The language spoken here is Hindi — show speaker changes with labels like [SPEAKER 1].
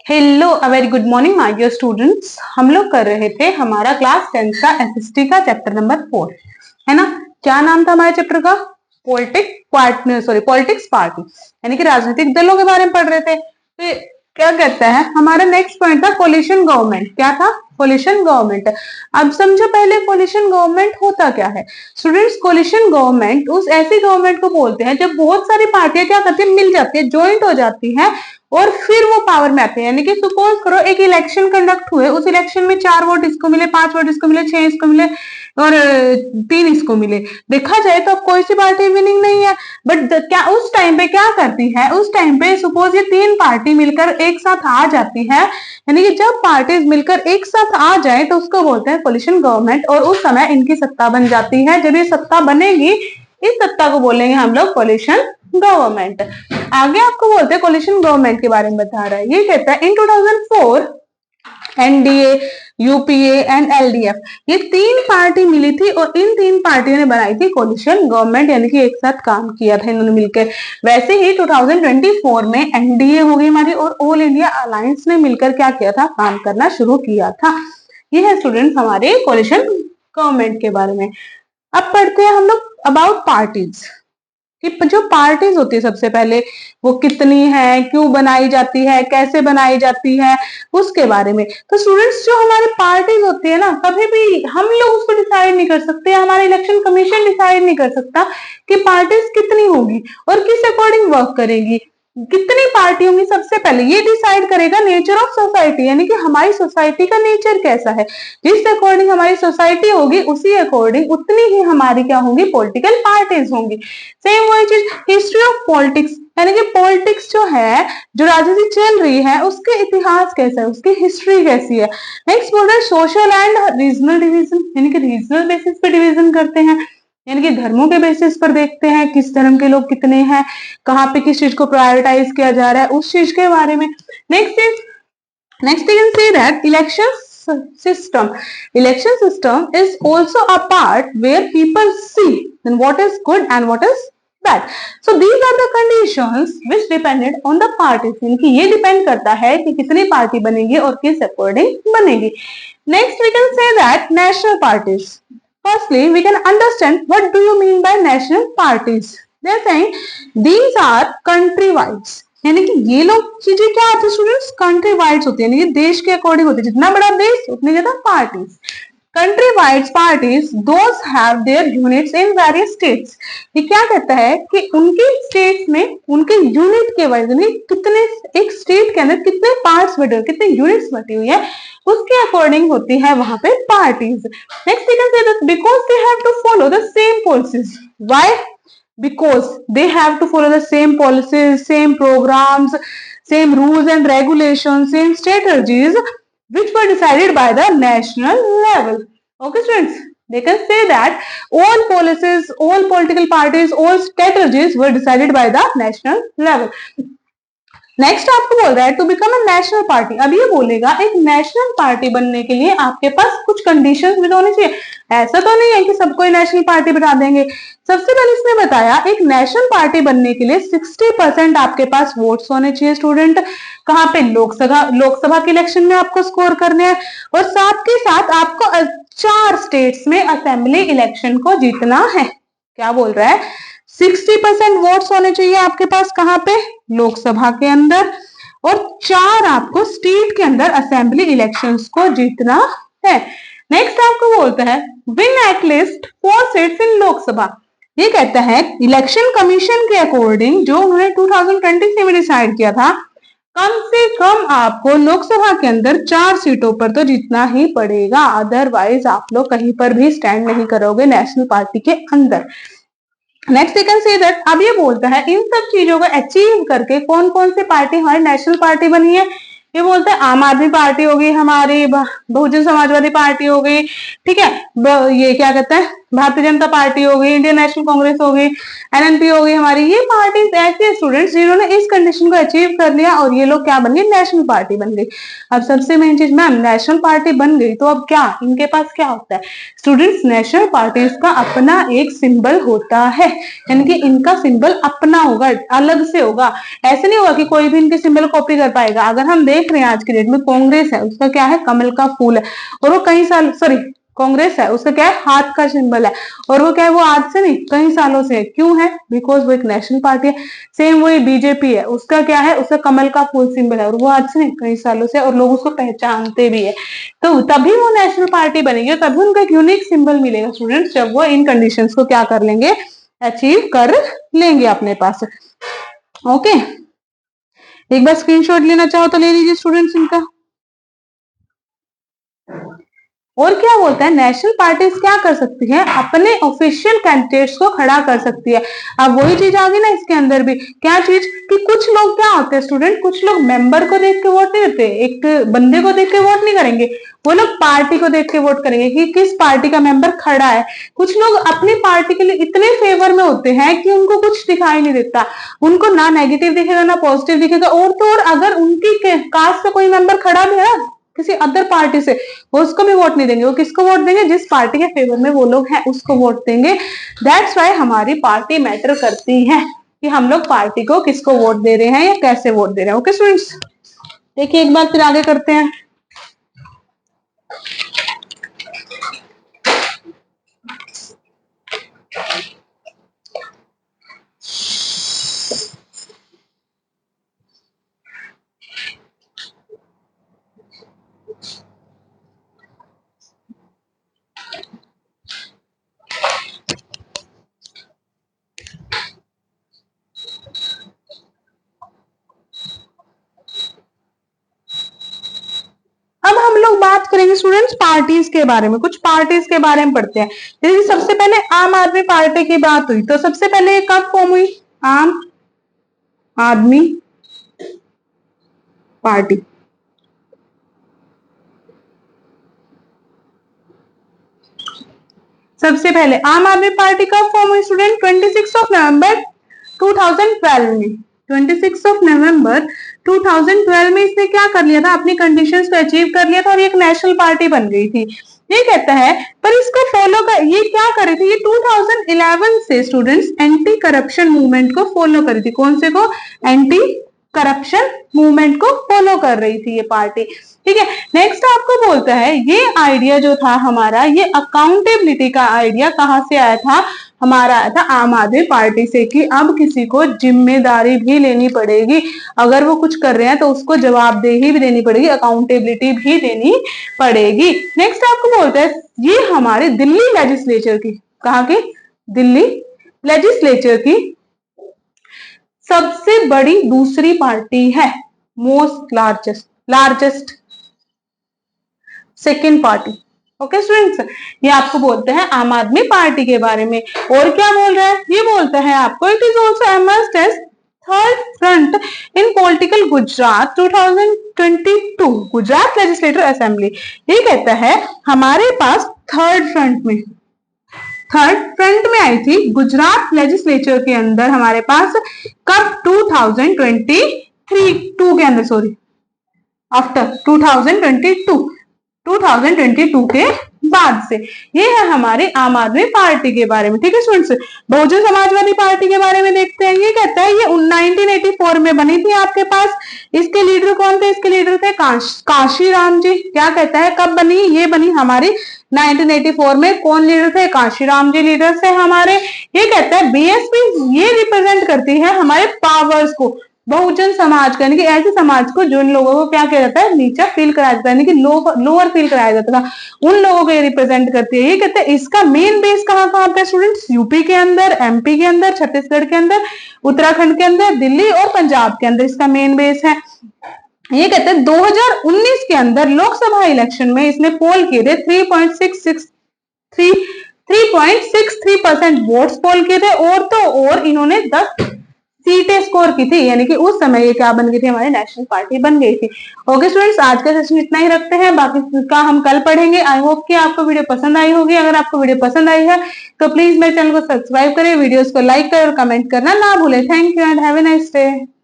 [SPEAKER 1] Hello a very good morning my dear students. हम लोग कर रहे थे हमारा क्लास 10th का एसएसटी का चैप्टर नंबर 4, है ना। क्या नाम था हमारे चैप्टर का? पॉलिटिक्स पार्टी, यानी कि राजनीतिक दलों के बारे में पढ़ रहे थे। तो क्या कहता है हमारा नेक्स्ट पॉइंट था कोलिशन गवर्नमेंट। क्या था? Coalition government. अब समझो पहले कोलिशन गवर्नमेंट होता क्या है स्टूडेंट्स। कोलिशन गवर्नमेंट उस ऐसी गवर्नमेंट को बोलते हैं जब बहुत सारी पार्टियां क्या करती है, मिल जाती है, ज्वाइंट हो जाती है और फिर वो पावर में आते हैं। यानी कि सपोज करो एक इलेक्शन कंडक्ट हुए, उस इलेक्शन में 4 वोट इसको मिले, 5 वोट इसको मिले, 6 इसको मिले और 3 इसको मिले। देखा जाए तो अब कोई सी पार्टी विनिंग नहीं है, बट क्या उस टाइम पे क्या करती है, उस टाइम पे सपोज ये 3 पार्टी मिलकर एक साथ आ जाती है, यानी कि जब पार्टीज मिलकर एक साथ आ जाए तो उसको बोलते हैं कोलिशन गवर्नमेंट और उस समय इनकी सत्ता बन जाती है। जब ये सत्ता बनेगी इस सत्ता को बोलेंगे हम लोग कोलिशन गवर्नमेंट। आगे आपको बोलते हैं कोलिशन गवर्नमेंट के बारे में बता रहा है। ये कहता है इन 2004 एनडीए, यूपीए एंड एलडीएफ, ये 3 पार्टी मिली थी और इन 3 पार्टियों ने बनाई थी कोलिशन गवर्नमेंट, यानी कि एक साथ काम किया था इन्होंने मिलकर। वैसे ही 2024 में एनडीए हो गई हमारी और ऑल इंडिया अलायंस ने मिलकर क्या किया था, काम करना शुरू किया था। ये है स्टूडेंट्स हमारे कोलिशन गवर्नमेंट के बारे में। अब पढ़ते हैं हम लोग अबाउट पार्टीज कि जो पार्टीज होती है सबसे पहले वो कितनी है, क्यों बनाई जाती है, कैसे बनाई जाती है, उसके बारे में। तो स्टूडेंट्स जो हमारी पार्टीज होती है ना, कभी भी हम लोग उसको डिसाइड नहीं कर सकते, हमारा इलेक्शन कमीशन डिसाइड नहीं कर सकता कि पार्टीज कितनी होगी और किस अकॉर्डिंग वर्क करेगी, कितनी पार्टी होंगी। सबसे पहले ये डिसाइड करेगा नेचर ऑफ सोसाइटी, यानी कि हमारी सोसाइटी का नेचर कैसा है। जिस अकॉर्डिंग हमारी सोसाइटी होगी उसी अकॉर्डिंग उतनी ही हमारी क्या होंगी, पॉलिटिकल पार्टीज होंगी। सेम वही चीज हिस्ट्री ऑफ पॉलिटिक्स, यानी कि पॉलिटिक्स जो है, जो राजनीति चल रही है उसके इतिहास कैसा है, उसकी हिस्ट्री कैसी है। नेक्स्ट बोल रहे हैं सोशल एंड रीजनल डिवीजन, यानी कि रीजनल बेसिस पे डिवीजन करते हैं, यानी कि धर्मों के बेसिस पर देखते हैं किस धर्म के लोग कितने हैं, कहाँ पे किस चीज को प्रायोरिटाइज किया जा रहा है, उस चीज के बारे में। Next you can say that election system is also a part where people see then what is good and what is bad. So these are the conditions which depended on the parties, यानी ये डिपेंड करता है कि कितनी पार्टी बनेगी और किस अकॉर्डिंग बनेगी। Next we can say that national parties. Firstly, we can understand what do you mean by national parties. They are saying these are country wise, यानी कि ये लोग चीजें क्या आती है स्टूडेंट्स, कंट्री वाइड्स होती है, यानी कि देश के अकॉर्डिंग होती है। जितना बड़ा देश उतनी ज्यादा parties. Country wide parties those have their units in various states. ये क्या कहता है कि उनके स्टेट्स में उनके यूनिट के वाइज, यानी कितने एक स्टेट के अंदर कितने पार्ट्स बटे, कितने यूनिट्स बटी हुई है, उसके अकॉर्डिंग होती है वहां पे parties. Next we can say that because they have to follow the same policies. Why? Because they have to follow the same policies, same programs, same rules and regulations, same strategies which were decided by the national level. Okay students, they can say that all policies, all political parties, all strategies were decided by the national level. Next आपको बोल रहा है to become a national party. अब ये बोलेगा एक नेशनल पार्टी बनने के लिए आपके पास कुछ कंडीशंस भी तो होनी चाहिए। ऐसा तो नहीं है कि सबको नेशनल पार्टी बना देंगे। सबसे पहले इसने बताया एक नेशनल पार्टी बनने के लिए 60% आपके पास वोट्स होने चाहिए स्टूडेंट। कहाँ पे? लोकसभा के इलेक्शन में आपको स्कोर करने हैं और साथ के साथ आपको 4 स्टेट्स में असेंबली इलेक्शन को जीतना है। क्या बोल रहा है? 60% वोट्स होने चाहिए आपके पास, कहां पे? लोकसभा के अंदर, और 4 आपको स्टेट के अंदर असेंबली इलेक्शंस को जीतना है। नेक्स्ट आपको बोलता है win at least 4 seats in Lok Sabha. ये कहता है इलेक्शन कमीशन के अकॉर्डिंग जो उन्होंने 2020 में डिसाइड किया था, कम से कम आपको लोकसभा के अंदर 4 सीटों पर तो जीतना ही पड़ेगा, अदरवाइज आप लोग कहीं पर भी स्टैंड नहीं करोगे नेशनल पार्टी के अंदर। Next you can say that, अब ये बोलता है इन सब चीजों को अचीव करके कौन कौन सी पार्टी हमारी नेशनल पार्टी बनी है। ये बोलते हैं आम आदमी पार्टी होगी, हमारी बहुजन समाजवादी पार्टी हो गई, ठीक है, ये क्या कहता है भारतीय जनता पार्टी हो गई, इंडियन नेशनल कांग्रेस हो गई, एनएनपी हो गई हमारी, ये पार्टीज ऐसे स्टूडेंट्स जिन्होंने इस कंडीशन को अचीव कर लिया और ये लोग क्या बन गए, नेशनल पार्टी बन गई। अब सबसे मेन चीज मैम, नेशनल पार्टी बन गई तो अब क्या इनके पास क्या होता है स्टूडेंट्स, नेशनल पार्टीज का अपना एक सिंबल होता है, यानी कि इनका सिंबल अपना होगा, अलग से होगा। ऐसे नहीं होगा कि कोई भी इनके सिंबल कॉपी कर पाएगा। अगर हम देख रहे हैं आज की डेट में कांग्रेस है, उसका क्या है, कमल का फूल है, और वो कई साल, सॉरी कांग्रेस है उसका क्या है, हाथ का सिंबल है, और वो क्या है, वो आज से नहीं कई सालों से है। क्यों है, बिकॉज वो एक नेशनल पार्टी है। सेम वही बीजेपी है, उसका क्या है, उसका कमल का फूल सिंबल है, और वो आज से नहीं कई सालों से, और लोग उसको पहचानते भी है। तो तभी वो नेशनल पार्टी बनेगी, तभी उनका एक यूनिक सिंबल मिलेगा स्टूडेंट्स, जब वो इन कंडीशंस को क्या कर लेंगे, अचीव कर लेंगे अपने पास। ओके, एक बार स्क्रीनशॉट लेना चाहो तो ले लीजिए स्टूडेंट्स इनका। और क्या बोलता है, नेशनल पार्टीज क्या कर सकती है, अपने ऑफिशियल कैंडिडेट्स को खड़ा कर सकती है। अब वही चीज आ गई ना इसके अंदर भी, क्या चीज, कि कुछ लोग क्या होते हैं स्टूडेंट, कुछ लोग मेंबर को देख के वोट नहीं देते, एक बंदे को देख के वोट नहीं करेंगे, वो लोग पार्टी को देख के वोट करेंगे कि किस पार्टी का मेंबर खड़ा है। कुछ लोग अपनी पार्टी के लिए इतने फेवर में होते हैं कि उनको कुछ दिखाई नहीं देता, उनको ना नेगेटिव दिखेगा ना पॉजिटिव दिखेगा, और तो और अगर उनकी कास्ट से कोई मेंबर खड़ा भी है ना किसी अदर पार्टी से, वो उसको भी वोट नहीं देंगे, वो किसको वोट देंगे, जिस पार्टी के फेवर में वो लोग हैं उसको वोट देंगे। दैट्स वाई हमारी पार्टी मैटर करती है कि हम लोग पार्टी को किसको वोट दे रहे हैं या कैसे वोट दे रहे हैं। ओके स्टूडेंट्स, देखिए एक बार फिर आगे करते हैं। अब हम लोग बात करेंगे स्टूडेंट्स पार्टीज के बारे में, कुछ पार्टीज के बारे में पढ़ते हैं। जैसे सबसे पहले आम आदमी पार्टी की बात हुई, तो सबसे पहले कब फॉर्म हुई, आम आदमी पार्टी। सबसे पहले आम आदमी पार्टी कब फॉर्म हुई स्टूडेंट, 26 नवंबर 2012 में। 26 नवंबर 2012 में इसने क्या कर लिया था, अपनी कंडीशंस को अचीव कर लिया था और एक नेशनल पार्टी बन गई थी। ये कहता है, पर इसको फॉलो कर, ये क्या कर रही थी, ये 2011 से स्टूडेंट्स एंटी करप्शन मूवमेंट को फॉलो कर रही थी। कौन से को, एंटी करप्शन मूवमेंट को फॉलो कर रही थी ये पार्टी। ठीक है, नेक्स्ट आपको बोलता है, ये आइडिया जो था हमारा, ये अकाउंटेबिलिटी का आइडिया कहां से आया था, हमारा आया था आम आदमी पार्टी से, कि अब किसी को जिम्मेदारी भी लेनी पड़ेगी, अगर वो कुछ कर रहे हैं तो उसको जवाबदेही भी देनी पड़ेगी, अकाउंटेबिलिटी भी देनी पड़ेगी। नेक्स्ट आपको बोलता है, ये हमारे दिल्ली लेजिस्लेचर की, कहाँ की, दिल्ली लेजिस्लेचर की सबसे बड़ी दूसरी पार्टी है, most largest second party. Okay students, ये आपको बोलते हैं आम आदमी पार्टी के बारे में। और क्या बोल रहा है, ये बोलता है आपको, it is also emerged as third front in political Gujarat 2022 Gujarat legislative assembly. ये कहता है हमारे पास थर्ड फ्रंट में आई थी गुजरात लेजिस्लेचर के अंदर हमारे पास, कब, 2022 के अंदर, सॉरी आफ्टर 2022 के बाद से। ये है हमारे आम आदमी पार्टी के बारे में। ठीक है स्टूडेंट्स, बहुजन समाजवादी पार्टी के बारे में देखते हैं। ये कहता है ये 1984 में बनी थी आपके पास। इसके लीडर कौन थे, इसके लीडर थे काशीराम जी। क्या कहता है, कब बनी, ये बनी हमारी 1984 में। कौन लीडर थे, काशीराम जी लीडर थे हमारे। ये कहता है बीएसपी ये रिप्रेजेंट करती है हमारे पावर्स को, बहुजन समाज का, यानी कि ऐसे समाज को जिन लोगों को क्या किया जाता है, नीचा फील कराया जाता है, यानी कि लोअर फील कराया जाता था, उन लोगों को ये रिप्रेजेंट करती है। ये कहते हैं इसका मेन बेस कहाँ पे स्टूडेंट्स, यूपी के अंदर, एमपी के अंदर, छत्तीसगढ़ के अंदर, उत्तराखंड के अंदर, दिल्ली और पंजाब के अंदर इसका मेन बेस है। ये कहते हैं 2019 के अंदर लोकसभा इलेक्शन में इसने पोल किए थे 3.63% वोट्स पोल किए थे, और तो और इन्होंने 10 सीटें स्कोर की थी, यानी कि उस समय ये क्या बन गई थी, हमारी नेशनल पार्टी बन गई थी। ओके स्टूडेंट्स, आज का सेशन इतना ही रखते हैं, बाकी का हम कल पढ़ेंगे। आई होप कि आपको वीडियो पसंद आई होगी। अगर आपको वीडियो पसंद आई है तो प्लीज मेरे चैनल को सब्सक्राइब करें, वीडियोस को लाइक करें और कमेंट करना ना भूलें। Thank you and have a nice day.